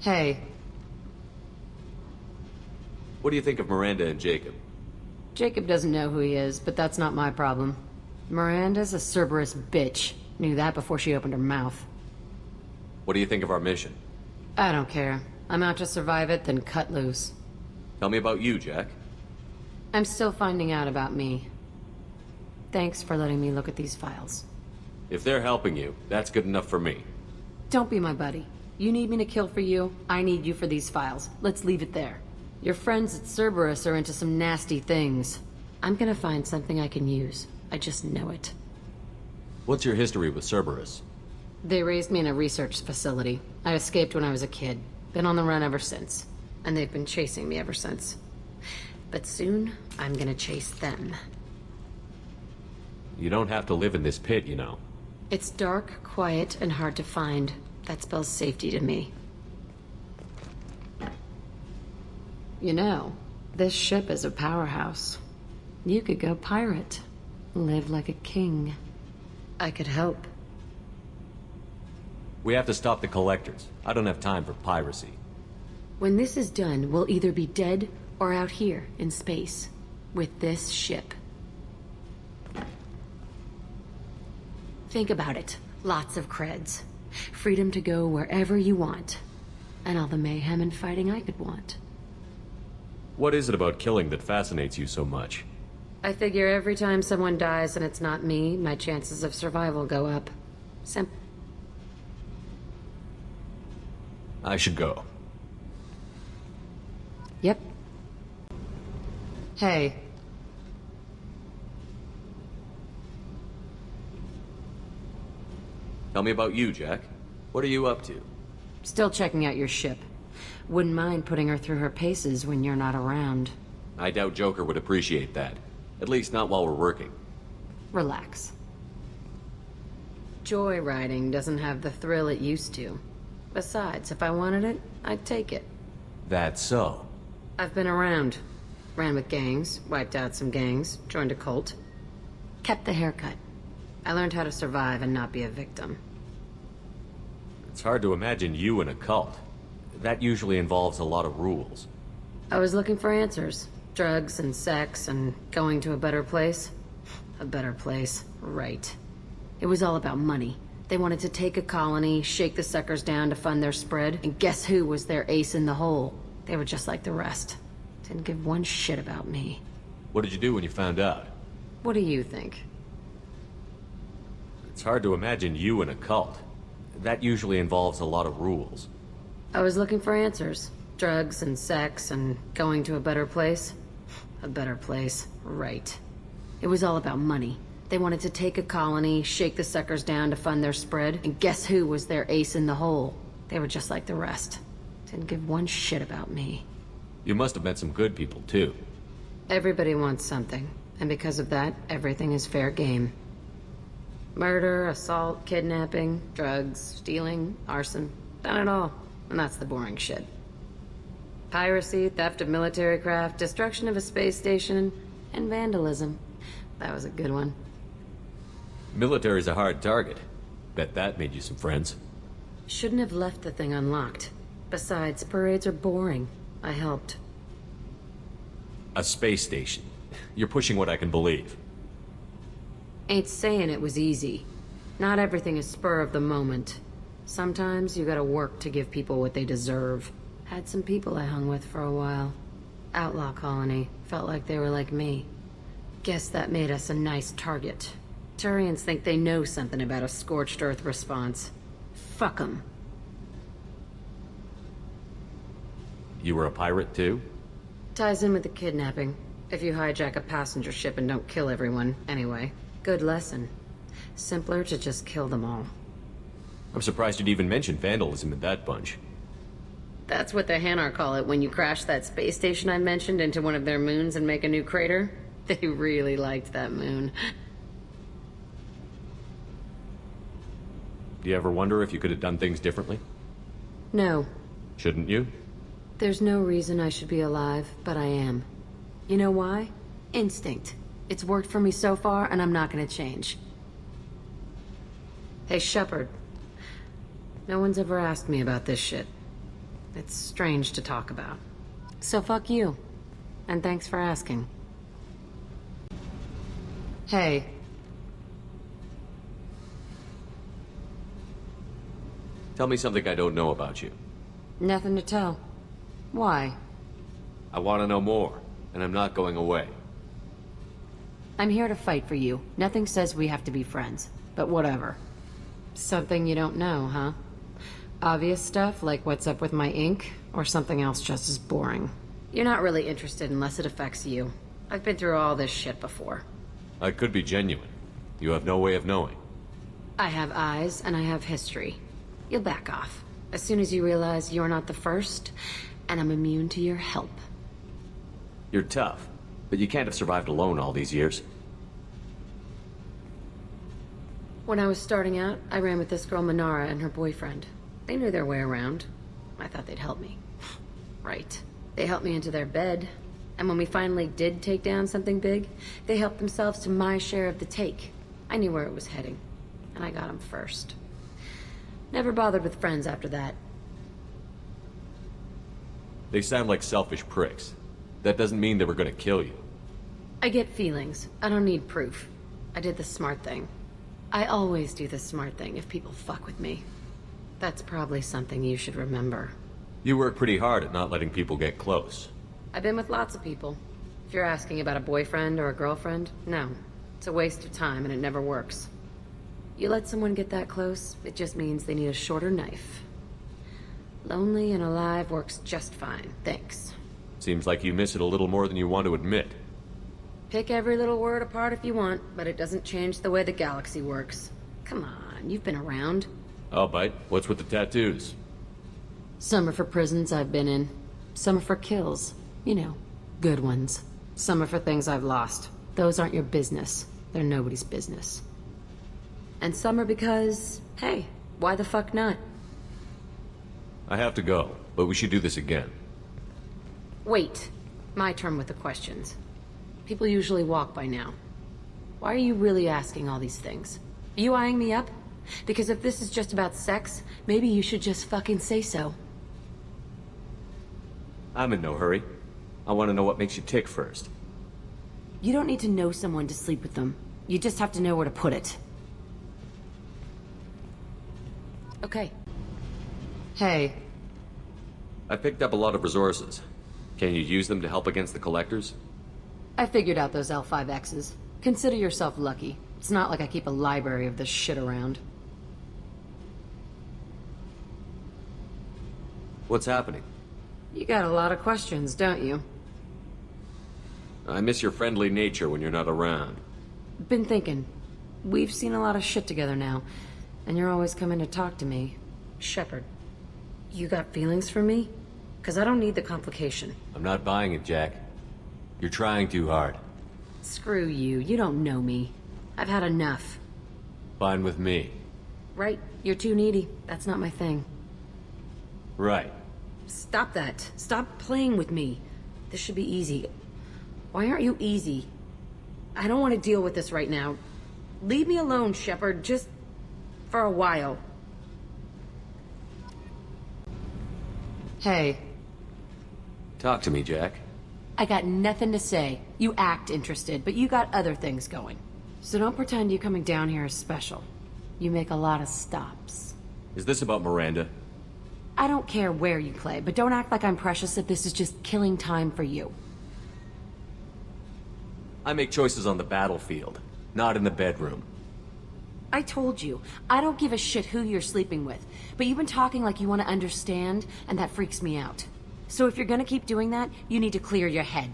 Hey, What do you think of Miranda and Jacob? Jacob doesn't know who he is, but that's not my problem. Miranda's a Cerberus bitch. Knew that before she opened her mouth. What do you think of our mission? I don't care. I'm out to survive it, then cut loose. Tell me about you, Jack. I'm still finding out about me. Thanks for letting me look at these files. If they're helping you, that's good enough for me. Don't be my buddy. You need me to kill for you, I need you for these files. Let's leave it there. Your friends at Cerberus are into some nasty things. I'm gonna find something I can use. I just know it. What's your history with Cerberus? They raised me in a research facility. I escaped when I was a kid. Been on the run ever since. And they've been chasing me ever since. But soon, I'm gonna chase them. You don't have to live in this pit, you know. It's dark, quiet, and hard to find. That spells safety to me. You know, this ship is a powerhouse. You could go pirate. Live like a king. I could help. We have to stop the collectors. I don't have time for piracy. When this is done, we'll either be dead or out here in space. With this ship. Think about it. Lots of creds. Freedom to go wherever you want. And all the mayhem and fighting I could want. What is it about killing that fascinates you so much? I figure every time someone dies and it's not me, my chances of survival go up. I should go. Yep. Hey. Tell me about you, Jack. What are you up to? Still checking out your ship. Wouldn't mind putting her through her paces when you're not around. I doubt Joker would appreciate that. At least not while we're working. Relax. Joyriding doesn't have the thrill it used to. Besides, if I wanted it, I'd take it. That's so. I've been around. Ran with gangs, wiped out some gangs, joined a cult. Kept the haircut. I learned how to survive and not be a victim. It's hard to imagine you in a cult. That usually involves a lot of rules. I was looking for answers. Drugs and sex and going to a better place. A better place, right. It was all about money. They wanted to take a colony, shake the suckers down to fund their spread, and guess who was their ace in the hole? They were just like the rest. Didn't give one shit about me. What did you do when you found out? What do you think? It's hard to imagine you in a cult. That usually involves a lot of rules. I was looking for answers. Drugs and sex and going to a better place. A better place, right. It was all about money. They wanted to take a colony, shake the suckers down to fund their spread, and guess who was their ace in the hole? They were just like the rest. Didn't give one shit about me. You must have met some good people, too. Everybody wants something, and because of that, everything is fair game. Murder, assault, kidnapping, drugs, stealing, arson. Done it all. And that's the boring shit. Piracy, theft of military craft, destruction of a space station, and vandalism. That was a good one. Military's a hard target. Bet that made you some friends. Shouldn't have left the thing unlocked. Besides, parades are boring. I helped. A space station. You're pushing what I can believe. Ain't saying it was easy. Not everything is spur of the moment. Sometimes you gotta work to give people what they deserve. Had some people I hung with for a while. Outlaw colony. Felt like they were like me. Guess that made us a nice target. Turians think they know something about a scorched earth response. Fuck 'em. You were a pirate, too? Ties in with the kidnapping. If you hijack a passenger ship and don't kill everyone, anyway. Good lesson. Simpler to just kill them all. I'm surprised you'd even mention vandalism in that bunch. That's what the Hanar call it when you crash that space station I mentioned into one of their moons and make a new crater. They really liked that moon. Do you ever wonder if you could have done things differently? No. Shouldn't you? There's no reason I should be alive, but I am. You know why? Instinct. It's worked for me so far, and I'm not gonna change. Hey, Shepard. No one's ever asked me about this shit. It's strange to talk about. So fuck you. And thanks for asking. Hey. Tell me something I don't know about you. Nothing to tell. Why? I want to know more, and I'm not going away. I'm here to fight for you. Nothing says we have to be friends, but whatever. Something you don't know, huh? Obvious stuff like what's up with my ink, or something else just as boring. You're not really interested unless it affects you. I've been through all this shit before. I could be genuine. You have no way of knowing. I have eyes, and I have history. You'll back off. As soon as you realize you're not the first, and I'm immune to your help. You're tough, but you can't have survived alone all these years. When I was starting out, I ran with this girl Manara and her boyfriend. They knew their way around. I thought they'd help me. Right. They helped me into their bed. And when we finally did take down something big, they helped themselves to my share of the take. I knew where it was heading. And I got them first. Never bothered with friends after that. They sound like selfish pricks. That doesn't mean they were gonna kill you. I get feelings. I don't need proof. I did the smart thing. I always do the smart thing if people fuck with me. That's probably something you should remember. You work pretty hard at not letting people get close. I've been with lots of people. If you're asking about a boyfriend or a girlfriend, no. It's a waste of time and it never works. You let someone get that close, it just means they need a shorter knife. Lonely and alive works just fine, thanks. Seems like you miss it a little more than you want to admit. Pick every little word apart if you want, but it doesn't change the way the galaxy works. Come on, you've been around. I'll bite. What's with the tattoos? Some are for prisons I've been in. Some are for kills. You know, good ones. Some are for things I've lost. Those aren't your business. They're nobody's business. And some are because, hey, why the fuck not? I have to go, but we should do this again. Wait. My turn with the questions. People usually walk by now. Why are you really asking all these things? Are you eyeing me up? Because if this is just about sex, maybe you should just fucking say so. I'm in no hurry. I want to know what makes you tick first. You don't need to know someone to sleep with them. You just have to know where to put it. Okay. Hey. I picked up a lot of resources. Can you use them to help against the collectors? I figured out those L5Xs. Consider yourself lucky. It's not like I keep a library of this shit around. What's happening? You got a lot of questions, don't you? I miss your friendly nature when you're not around. Been thinking. We've seen a lot of shit together now, and you're always coming to talk to me. Shepard, you got feelings for me? Because I don't need the complication. I'm not buying it, Jack. You're trying too hard. Screw you. You don't know me. I've had enough. Fine with me. Right? You're too needy. That's not my thing. Right. Stop that. Stop playing with me. This should be easy. Why aren't you easy? I don't want to deal with this right now. Leave me alone, Shepard. Just for a while. Hey. Talk to me, Jack. I got nothing to say. You act interested, but you got other things going. So don't pretend you coming down here is special. You make a lot of stops. Is this about Miranda? I don't care where you play, but don't act like I'm precious if this is just killing time for you. I make choices on the battlefield, not in the bedroom. I told you, I don't give a shit who you're sleeping with, but you've been talking like you want to understand, and that freaks me out. So if you're gonna keep doing that, you need to clear your head.